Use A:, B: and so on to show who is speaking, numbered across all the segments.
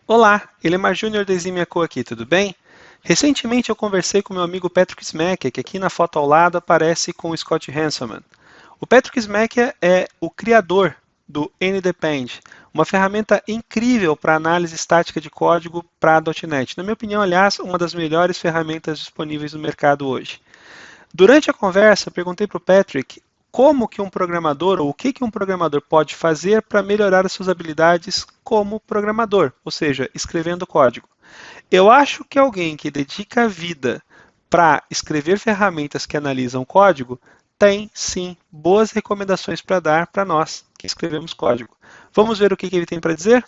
A: Olá, Elemar Júnior da Eximiaco aqui, tudo bem? Recentemente eu conversei com meu amigo Patrick Smacker, que aqui na foto ao lado aparece com o Scott Hanselman. O Patrick Smacker é o criador do NDepend, uma ferramenta incrível para análise estática de código para .NET. Na minha opinião, aliás, uma das melhores ferramentas disponíveis no mercado hoje. Durante a conversa, eu perguntei para o Patrick como que um programador, ou o que que um programador pode fazer para melhorar as suas habilidades como programador, ou seja, escrevendo código. Eu acho que alguém que dedica a vida para escrever ferramentas que analisam código tem sim boas recomendações para dar para nós que escrevemos código. Vamos ver o que ele tem para dizer?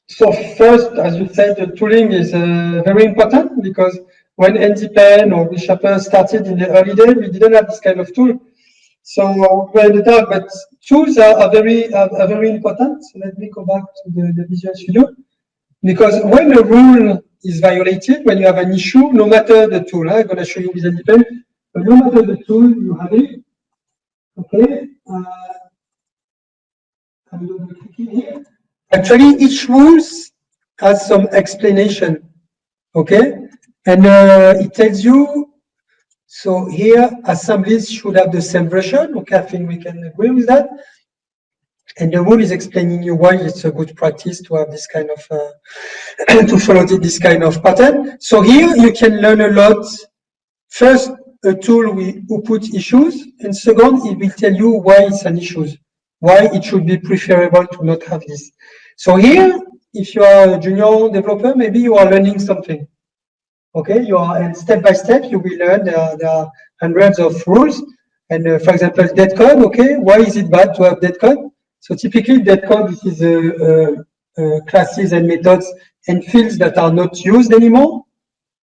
B: So first, as you said, the tooling is very important because when NDPen or ReSharper started in the early days, we didn't have this kind of tool. So we were in the dark, but tools are very important. So let me go back to the Visual Studio. Because when a rule is violated, when you have an issue, no matter the tool, I'm going to show you with NDPen, but no matter the tool, you have it. Okay. I'm going to click here. Actually, each rules has some explanation, okay? And it tells you, so here, assemblies should have the same version, okay? I think we can agree with that. And the rule is explaining you why it's a good practice to have this kind of, to follow this kind of pattern. So here you can learn a lot. First, a tool will put issues, and second, it will tell you why it's an issue, why it should be preferable to not have this. So here, if you are a junior developer, maybe you are learning something. Okay, you are, and step by step, you will learn. There are hundreds of rules. And for example, dead code. Okay, why is it bad to have dead code? So typically, dead code, this is classes and methods and fields that are not used anymore.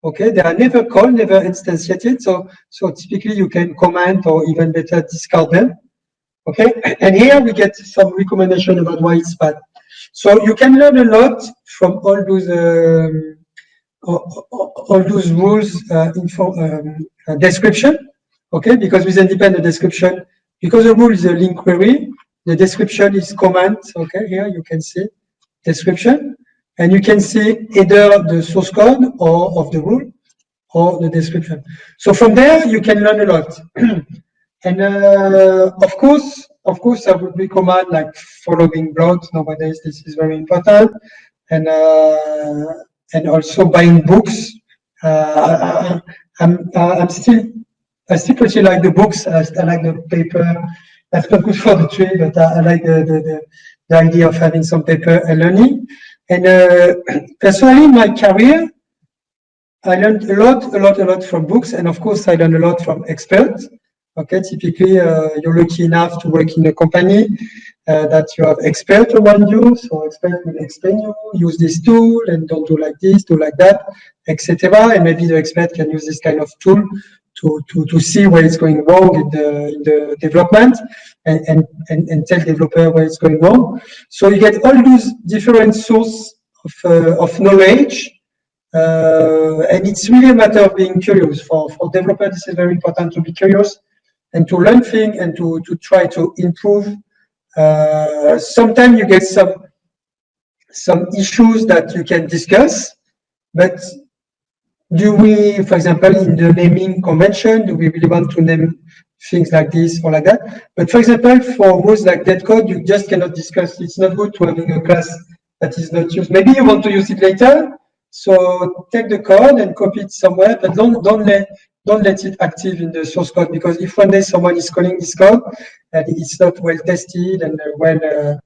B: Okay, they are never called, never instantiated. So typically, you can comment or even better discard them. Okay, and here we get some recommendation about why it's bad. So you can learn a lot from all those rules description. Okay, because with independent description, because the rule is a link query, the description is comment. Okay, here you can see description, and you can see either the source code or of the rule or the description. So from there you can learn a lot. And of course, I would recommend like following blogs nowadays. This is very important, and also buying books. I still pretty like the books. I like the paper. That's not good for the tree, but I like the idea of having some paper and learning. And personally, in my career, I learned a lot from books, and of course, I learned a lot from experts. Okay, typically, you're lucky enough to work in a company that you have experts around you. So experts will explain you, use this tool, and don't do like this, do like that, etc. And maybe the expert can use this kind of tool to see where it's going wrong in the development and tell developer where it's going wrong. So you get all those different sources of knowledge. And it's really a matter of being curious. For developers, this is very important to be curious and to learn things and to try to improve. Sometimes you get some issues that you can discuss, but do we, for example, in the naming convention, do we really want to name things like this or like that? But for example, for rules like dead code, you just cannot discuss. It's not good to having a class that is not used. Maybe you want to use it later, so take the code and copy it somewhere, but don't let it active in the source code, because if one day someone is calling this code and it's not well tested and well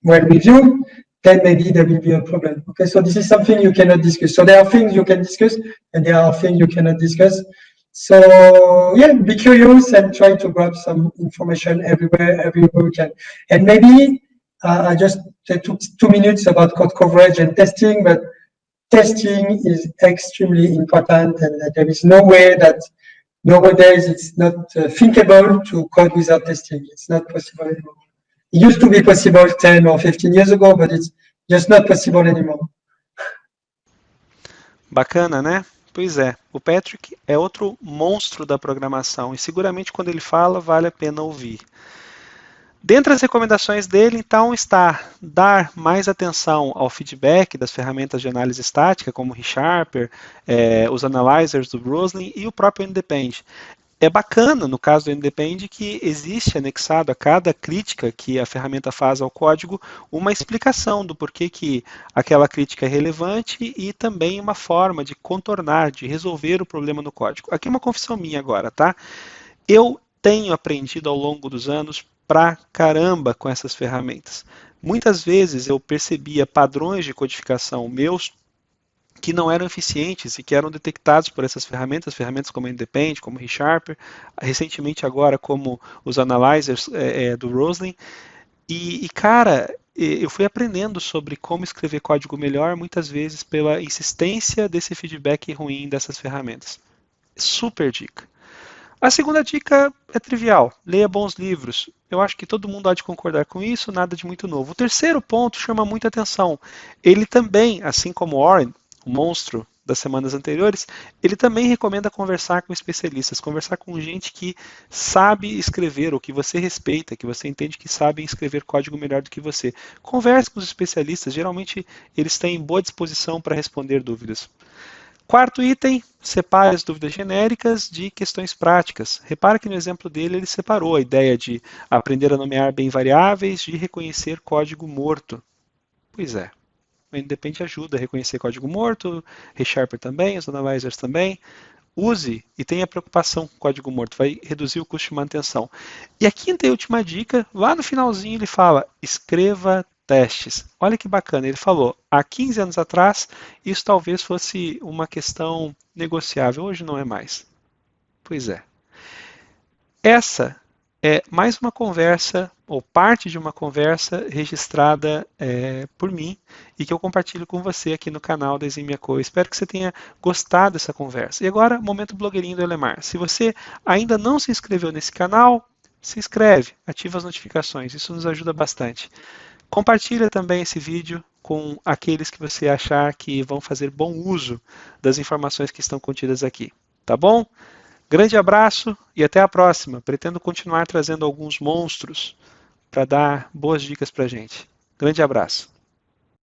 B: reviewed, then maybe there will be a problem. Okay, so this is something you cannot discuss. So there are things you can discuss and there are things you cannot discuss. So yeah, be curious and try to grab some information everywhere you can. And maybe I just took 2 minutes about code coverage and testing, but testing is extremely important, and there is no way that nowadays it's not thinkable to code without testing. It's not possible anymore. It used to be possible 10 or 15 years ago, but it's just not possible anymore.
A: Bacana, né? Pois é, o Patrick é outro monstro da programação e seguramente quando ele fala vale a pena ouvir. Dentre as recomendações dele, então, está dar mais atenção ao feedback das ferramentas de análise estática, como o ReSharper, os analyzers do Roslin e o próprio Independ. É bacana, no caso do Independ, que existe anexado a cada crítica que a ferramenta faz ao código uma explicação do porquê que aquela crítica é relevante e também uma forma de contornar, de resolver o problema no código. Aqui é uma confissão minha agora, tá? Eu tenho aprendido ao longo dos anos pra caramba com essas ferramentas. Muitas vezes eu percebia padrões de codificação meus que não eram eficientes e que eram detectados por essas ferramentas como a Independ, como o ReSharper, recentemente agora como os analyzers do Roslin. Cara, eu fui aprendendo sobre como escrever código melhor, muitas vezes pela insistência desse feedback ruim dessas ferramentas. Super dica. A segunda dica é trivial, leia bons livros. Eu acho que todo mundo há de concordar com isso, nada de muito novo. O terceiro ponto chama muita atenção. Ele também, assim como Warren, o monstro das semanas anteriores, ele também recomenda conversar com especialistas, conversar com gente que sabe escrever, ou que você respeita, que você entende que sabem escrever código melhor do que você. Converse com os especialistas, geralmente eles têm boa disposição para responder dúvidas. Quarto item, separe as dúvidas genéricas de questões práticas. Repara que no exemplo dele ele separou a ideia de aprender a nomear bem variáveis de reconhecer código morto. Pois é, o Independ ajuda a reconhecer código morto, ReSharper também, os analyzers também. Use e tenha preocupação com código morto, vai reduzir o custo de manutenção. E a quinta e última dica, lá no finalzinho ele fala, escreva testes. Olha que bacana, ele falou, há 15 anos atrás, isso talvez fosse uma questão negociável, hoje não é mais. Pois é. Essa é mais uma conversa, ou parte de uma conversa registrada por mim e que eu compartilho com você aqui no canal da Exime Co. Espero que você tenha gostado dessa conversa. E agora, momento blogueirinho do Elemar. Se você ainda não se inscreveu nesse canal, se inscreve, ativa as notificações, isso nos ajuda bastante. Compartilha também esse vídeo com aqueles que você achar que vão fazer bom uso das informações que estão contidas aqui. Tá bom? Grande abraço e até a próxima. Pretendo continuar trazendo alguns monstros para dar boas dicas para a gente. Grande abraço.